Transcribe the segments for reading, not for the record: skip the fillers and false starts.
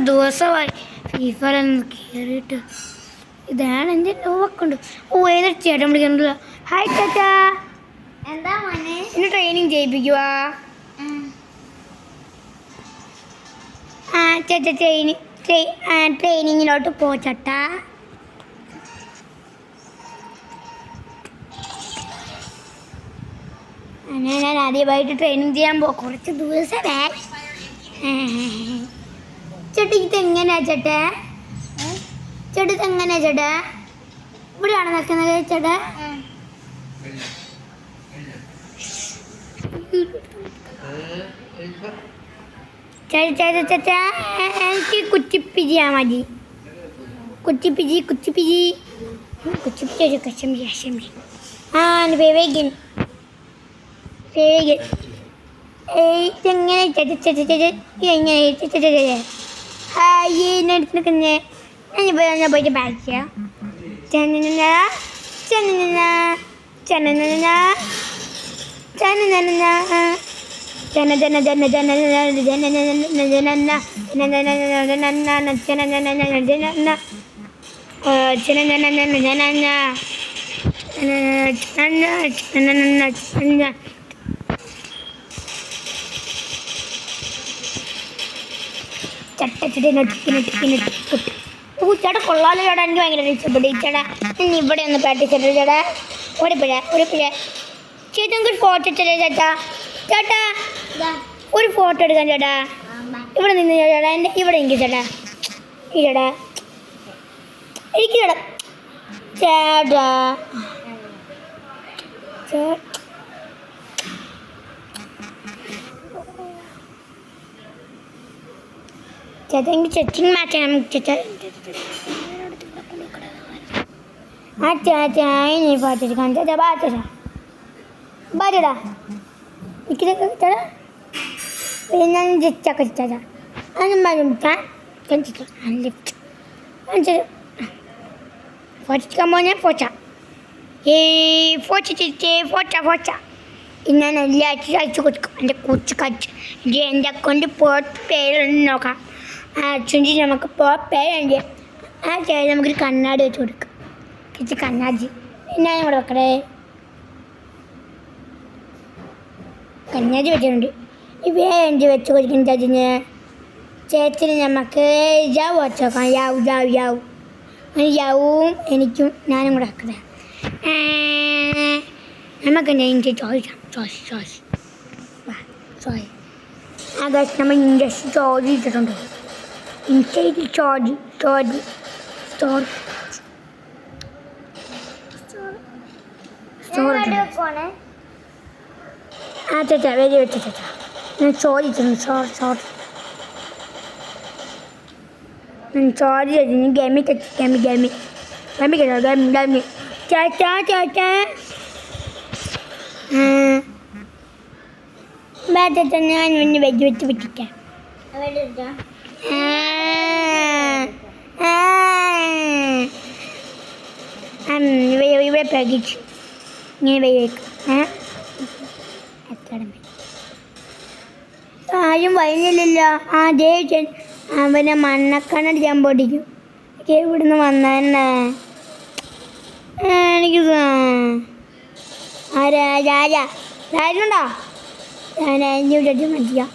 ദിവസമായി ഫീഫറൊന്ന് കയറിയിട്ട്. ഇതാണ് എൻ്റെ ലോവൊക്കെ ഉണ്ട്. ഓ ഏതൊരു ചേട്ടൻ വിളിക്കുന്നുണ്ടല്ലോ. ഹായ് ചേട്ടാ, എന്താ മോനെ? എന്നെ ട്രെയിനിങ് ചെയ്യിപ്പിക്കുവാ? ആ ചേട്ടാ ട്രെയിനിങ്ങിലോട്ട് പോ ചേട്ടാ. ഞാൻ ആദ്യമായിട്ട് ട്രെയിനിങ് ചെയ്യാൻ കുറച്ച് ദിവസമേ. ചേട്ടാ ഇതെങ്ങനെയാ ചേട്ടാ? ചേട്ടാ ഇതെങ്ങനെയാ ചേട്ടാ? ഇവിടെയാണ് നിൽക്കുന്നത് ചേട്ടാ. ചേട്ടാ എനിക്ക് കുറ്റിപ്പിജിയാ മതി. കുറ്റിപ്പിജി ആ വേഗൻ ഇതെങ്ങനെ ഇതെങ്ങനെ എടുക്കുന്നേ? ഞാൻ പോയിട്ട് ബാക്ക് ചെയ്യാം. ചേട്ടാ കൊള്ളാലോ ചേട്ടാ, എനിക്ക് ഭയങ്കര ഇഷ്ടപ്പെട്ടു ചേട്ടാ. ഇനി ഇവിടെ ഒന്ന് പ്രാക്ടീസ് ചെയ്തോ ചേട്ടാ. ഒരു പിഴ ചേട്ടാ നമുക്ക് ഒരു ഫോട്ടോ എടുത്തേ ചേട്ടാ. ചേട്ടാ ഒരു ഫോട്ടോ എടുക്കാൻ ചേട്ടാ. ഇവിടെ നിന്ന് ചേട്ടാ, എൻ്റെ ഇവിടെ എനിക്ക് ചേട്ടാ. ഈ ചേട്ടാ എനിക്ക് ചേട്ടാ ചേട്ടാ എനിക്ക് ചെച്ചിങ് മാച്ച് ചേട്ടാ. ആ ചേട്ടാ ഇനി ഫോട്ടോ എടുക്കാൻ ചേട്ടാ. ബാറ്റടാ എനിക്ക് ചേട്ടാ. ഞാൻ ജെച്ചൊക്കെ ചേട്ടാ ഫോട്ടോ പോഞ്ഞ ഫോച്ച ഫോച്ച ഞാൻ എല്ലാഴ്ച അയച്ചു കൊടുക്കും. എൻ്റെ കൊച്ചു കച്ച് എൻ്റെ അക്കൗണ്ട് പേര് നോക്കാം. അച്ഛൻ്റെ നമുക്ക് പേരുണ്ട്. ആ ചേട്ടൻ നമുക്കൊരു കണ്ണാടി വെച്ച് കൊടുക്കാം. കിച്ച് കണ്ണാടി ഞാൻ ഇവിടെ വെക്കടേ. കണ്ണാടി വെച്ചിട്ടുണ്ട്. ഇവ വെച്ച് കൊടുക്കുന്നത് അതിന് ചേച്ചിന് നമുക്ക് യാവ് വെച്ച് നോക്കാം. യാവും എനിക്കും ഞാനും കൂടെ വെക്കട്ടെ. നമുക്ക് എനിക്ക് ചോയ്സ് ആകാശ് നമ്മൾ ഇൻഡസ്ട്രി ചോദി ഇട്ടിട്ടുണ്ട്. ഇൻസൈഡ് ചോദി ആ ചേച്ചാ വലിയ വെച്ച ചേച്ചാ ഞാൻ ചോദിച്ചിട്ടുണ്ട്. ചോദിച്ചു ഗമി ചേച്ചാ ചേച്ചാ ഞാൻ പിന്നെ വെച്ച് വെച്ചിട്ടാ ഇവിടെ പ്രകിച്ചു ഇങ്ങനെ വയ്ക്കും. ആരും വരുന്നില്ലല്ലോ. ആ ദേവൻ അവനെ മണ്ണക്കണ്ണടിക്കാൻ പൊടിക്കും. ഇവിടുന്ന് വന്നെ എനിക്ക് രാജുണ്ടോ? ഞാൻ അഞ്ഞൂറ്റി മതിയാ.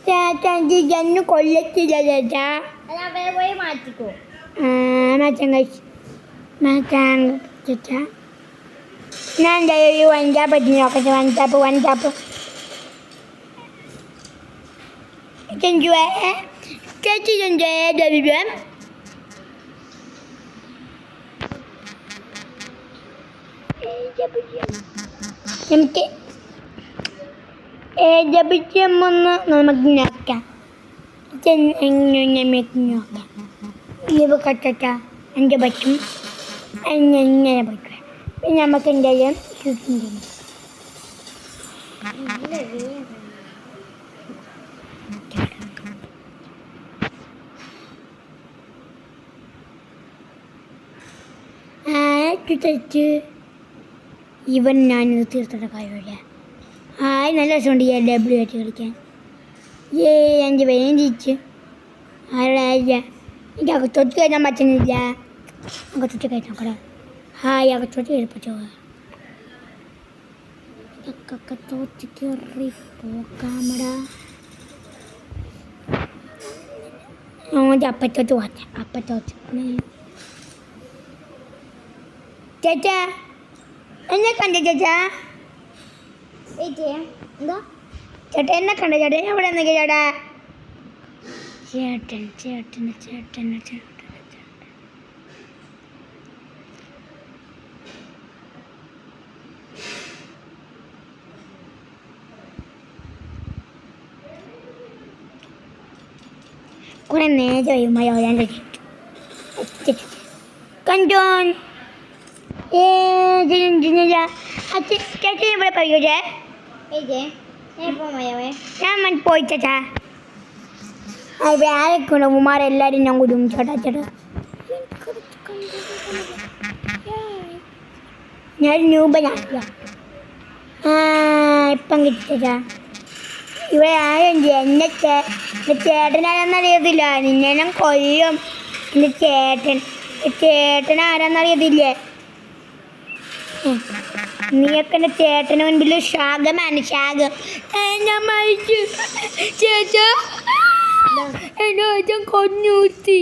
ചേട്ടാ ജന്നു കൊല്ലത്തില്ല ചേട്ടാ. മാറ്റിക്കോ മാറ്റാൻ ചേട്ടാ. ഞാൻ വഞ്ചാപ്പ് നോക്കട്ടെ. വഞ്ചാപ്പ് ചേച്ചി നമുക്ക് ജപിച്ചൊന്ന് നമുക്ക് നോക്കാം. നോക്കാം ലീവ് കട്ട എൻ്റെ പറ്റും എങ്ങനെ പറ്റും. പിന്നെ നമുക്ക് എന്തായാലും തെറ്റ് ഇവൻ ഞാനിത് തീർത്തിട്ട കാര്യമില്ല. നല്ല രസമുണ്ട് ഈ ഡബ്ല്യു ആയിട്ട് കളിക്കാൻ. 5 പേരെയും തിരിച്ച് ആരുടെ എനിക്ക് അകത്തോട്ട് കയറ്റാൻ പറ്റുന്നില്ല. അകത്തോട്ട് കയറ്റാൻ നോക്കടാ. അകത്തോട്ട് കയറിപ്പറ്റോ? അകത്തോട്ട് കയറി പോക്കാമടാ. അപ്പത്തോട്ട് പോട്ടെ. അപ്പത്തോട്ട് ചേച്ചാ എന്നെ കണ്ട ചേച്ചാ? എന്താ ചേട്ടാ എന്നെ കണ്ട ചേട്ടാ? എവിടെ നിന്നൊക്കെ ചേട്ടാ? ചേട്ടൻ ചേട്ടൻ ചേട്ടൻ ചേട്ടൻ കുറെ നേരമായി മയോയാൻ കണ്ടോൻ. ചേച്ചി ഇവിടെ പറയൂ ചേ. ഞാൻ പോയി ചേച്ചാ. ആരൊക്കെ ഉമ്മാരെല്ലാവരും ഞാൻ കൊടുക്കും ചേട്ടാ. ചേട്ടാ ഞാൻ രൂപനാക്കിയ ഇപ്പം കിട്ടി ചേച്ചാ. ഇവിടെ ആരും എന്നെ ചേട്ടനാരാന്നറിയത്തില്ല. നിന്നെ ഞാൻ കൊല്ലും. എൻ്റെ ചേട്ടൻ ആരാന്നറിയത്തില്ലേ? നീയൊക്കെ എൻ്റെ ചേട്ടന് മുൻപിൽ ശാഖമാണ്. ശാഖം ഞാൻ മരിച്ചു ചേച്ചാ. എന്നെ വെച്ചാൽ കൊന്നൂത്തി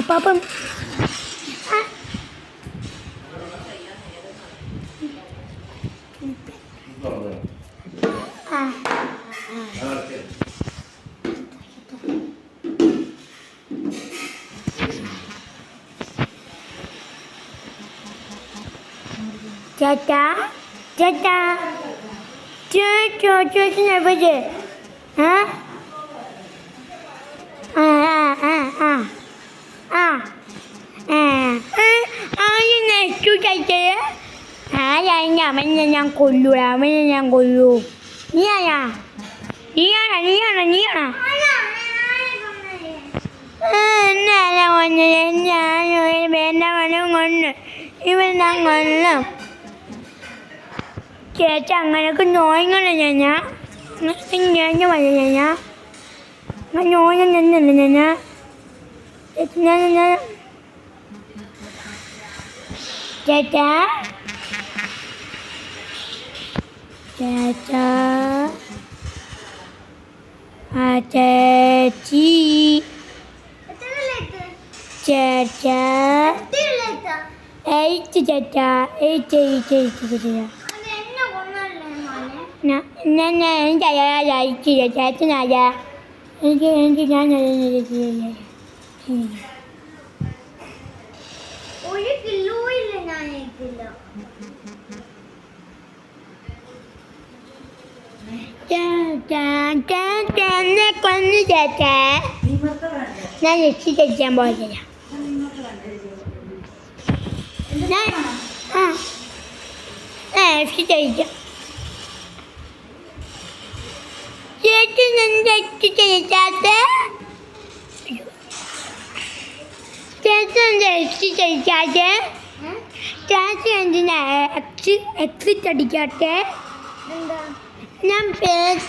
പാപ്പം ചേട്ടാ ചേട്ടാ ചേച്ചി എവിടെ? നെക്സ്റ്റു ചേച്ചേ. അവനെ ഞാൻ കൊല്ലൂടാ. അവനെ ഞാൻ കൊല്ലൂ. നീയാണോ? എന്നല്ല കൊന്നത്? ഞാൻ കൊന്നു. ഇവൻ ഞാൻ കൊല്ലും. ചേച്ചി അങ്ങനെയൊക്കെ നോയിങ്ങനെ ഞാൻ പറഞ്ഞ ഞാൻ നോയ നിന്നല്ല ഞാൻ ചേച്ചാ ചേച്ചാ ചേച്ചി ചേച്ചാ ചേച്ചാ ചേച്ചാ ചേച്ചനായ എനിക്ക് ഞാൻ ഒരു കിലോ ഇല്ല. ഞാൻ കൊന്നു ചേച്ചാ. ഞാൻ രക്ഷിക്കാൻ പോയില്ല. രക്ഷിച്ച ചേച്ചി രക്ഷിച്ചാത്തെ. ചേച്ചി രക്ഷിച്ചാത്തെ. ചേച്ചി എന്തിനാ എക്സിറ്റ് അടിക്കാട്ടെ? ഞാൻ പേര്